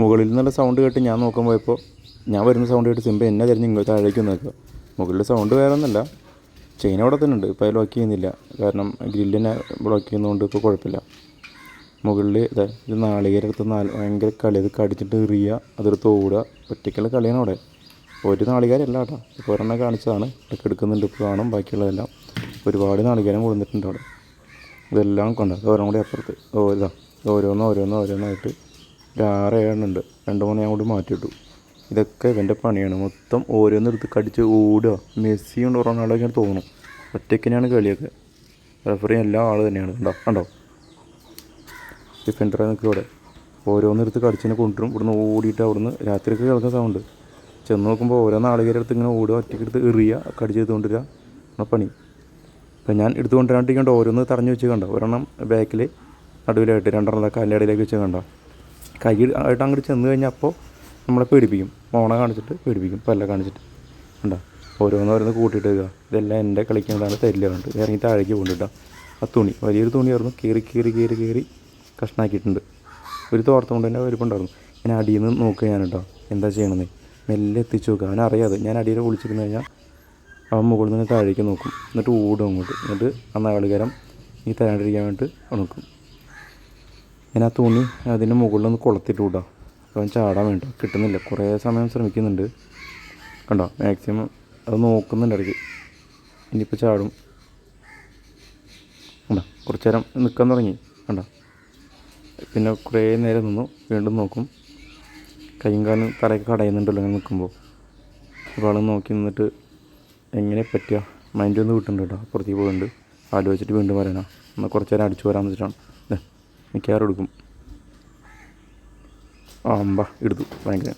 മുകളിൽ നിന്നുള്ള സൗണ്ട് കേട്ട് ഞാൻ നോക്കാൻ പോയപ്പോൾ ഞാൻ വരുന്ന സൗണ്ട് കേട്ട് സിംബ എന്നെ തിരിഞ്ഞ് ഇങ്ങോട്ട് താഴേക്ക് നോക്കുക. മുകളിൽ സൗണ്ട് വേറെ ഒന്നുമല്ല, ചെയിൻ അവിടെ തന്നെ ഉണ്ട്. ഇപ്പോൾ അത് ലോക്ക് ചെയ്യുന്നില്ല, കാരണം ഗ്രില്ലിനെ ബ്ലോക്ക് ചെയ്യുന്നതുകൊണ്ട് ഇപ്പോൾ കുഴപ്പമില്ല. മുകളിൽ ഇത് നാളികേരം എടുത്ത് ഭയങ്കര കളി, അത് കടിച്ചിട്ട് എറിയുക, അതെടുത്ത് ഓടുക, ഒറ്റയ്ക്കുള്ള കളിയാണ് അവിടെ. ഒരു നാളികേരമല്ല കേട്ടോ, ഇപ്പോൾ ഒരെണ്ണം കാണിച്ചതാണ്, ഇടയ്ക്ക് എടുക്കുന്നുണ്ട്, ഇപ്പോൾ കാണും. ബാക്കിയുള്ളതെല്ലാം ഒരുപാട് നാളികേരം കൊടുത്തിട്ടുണ്ട് അവിടെ. ഇതെല്ലാം കൊണ്ട് ഓരോ കൂടി അപ്പുറത്ത് ഓരോന്നായിട്ട് ഒരു 6-7 ഉണ്ട്. 2-3 ഞാൻ കൂടി മാറ്റിയിട്ടു. ഇതൊക്കെ ഇവൻ്റെ പണിയാണ്. മൊത്തം ഓരോന്നെടുത്ത് കടിച്ച് ഓടുക. മെസ്സി കൊണ്ട് റൊണാൾഡോ തോന്നും. ഒറ്റയ്ക്കനെയാണ് കളിയൊക്കെ. റെഫറി എല്ലാ ആൾ തന്നെയാണ്. കണ്ടോ ഡിഫൻഡറെ നിൽക്കുക ഇവിടെ. ഓരോന്നെടുത്ത് കടിച്ചിനെ കൊണ്ടുവരും. ഇവിടുന്ന് ഓടിയിട്ട് അവിടുന്ന് രാത്രിയൊക്കെ കിടക്കുന്ന സൗണ്ട്. ചെന്ന് നോക്കുമ്പോൾ ഓരോ നാളികേരെടുത്ത് ഇങ്ങനെ ഓടുക, ഒറ്റയ്ക്കെടുത്ത് എറിയുക, കടിച്ചെടുത്തുകൊണ്ടിരിക്കുക. നമ്മുടെ പണി. അപ്പം ഞാൻ എടുത്തുകൊണ്ടിരാണ്ടിരിക്കണ്ടോ ഓരോന്ന് തടഞ്ഞു വെച്ച് കണ്ടോ. ഒരെണ്ണം ബാക്കിൽ നടുവിലായിട്ട്, 2 കാലിൻ്റെ ഇടയിലേക്ക് വെച്ച് കണ്ടോ. കൈ ആയിട്ട് അങ്ങോട്ട് ചെന്ന് കഴിഞ്ഞാൽ അപ്പോൾ നമ്മളെ പേടിപ്പിക്കും. മോണ കാണിച്ചിട്ട് പേടിപ്പിക്കും, പല്ല കാണിച്ചിട്ട്. കണ്ടോ ഓരോന്ന് കൂട്ടിയിട്ട് വരിക. ഇതെല്ലാം എൻ്റെ കളിക്കുന്നതാണ്. തരില്ല കണ്ട് ഇറങ്ങി താഴേക്ക് കൊണ്ടിട്ടാ. ആ തുണി വലിയൊരു തുണിയായിരുന്നു, കീറി കഷ്ണാക്കിയിട്ടുണ്ട്. ഒരു തോർത്ത് കൊണ്ട് തന്നെ വലുപ്പുണ്ടായിരുന്നു. ഞാൻ അടിയിൽ നിന്ന് നോക്കുക ഞാൻ കേട്ടോ എന്താ ചെയ്യണമെന്ന്. മെല്ലെ എത്തിച്ച് നോക്കുക. അവനറിയാതെ ഞാൻ അടിയിൽ വിളിച്ചിരുന്നു കഴിഞ്ഞാൽ അവൻ മുകളിൽ നിന്ന് താഴേക്ക് നോക്കും. എന്നിട്ട് ഓടും അങ്ങോട്ട്. എന്നിട്ട് ആ നാളികേരം ഈ തരാണ്ടിരിക്കാൻ വേണ്ടിയിട്ട് നോക്കും. ഞാൻ ആ തുണി അതിൻ്റെ മുകളിൽ നിന്ന് കൊളുത്തിട്ട് വിടാം. അവൻ ചാടാൻ വേണ്ട, കിട്ടുന്നില്ല. കുറേ സമയം ശ്രമിക്കുന്നുണ്ട്. കണ്ടോ മാക്സിമം അത് നോക്കുന്നുണ്ട് ഇടയ്ക്ക്. ഇനിയിപ്പോൾ ചാടും. കണ്ടോ കുറച്ച് നേരം നിൽക്കാൻ തുടങ്ങി. കണ്ടോ പിന്നെ കുറേ നേരം നിന്നു, വീണ്ടും നോക്കും. കൈയും കാലും തലയൊക്കെ കടയുന്നുണ്ടല്ലോ അങ്ങനെ നിൽക്കുമ്പോൾ. അപ്പോൾ ആൾ നോക്കി നിന്നിട്ട് എങ്ങനെ പറ്റുക മൈൻഡ് ഒന്ന് വിട്ടുന്നുണ്ട് കേട്ടോ. അപ്പുറത്തേക്ക് പോയിട്ടുണ്ട്. ആലോചിച്ചിട്ട് വീണ്ടും പറയാനാ, എന്നാൽ കുറച്ച് നേരം അടിച്ചു വരാമെന്ന് വെച്ചിട്ടാണ്. മിക്കവാറും എടുക്കും. എടുത്തു ഭയങ്കര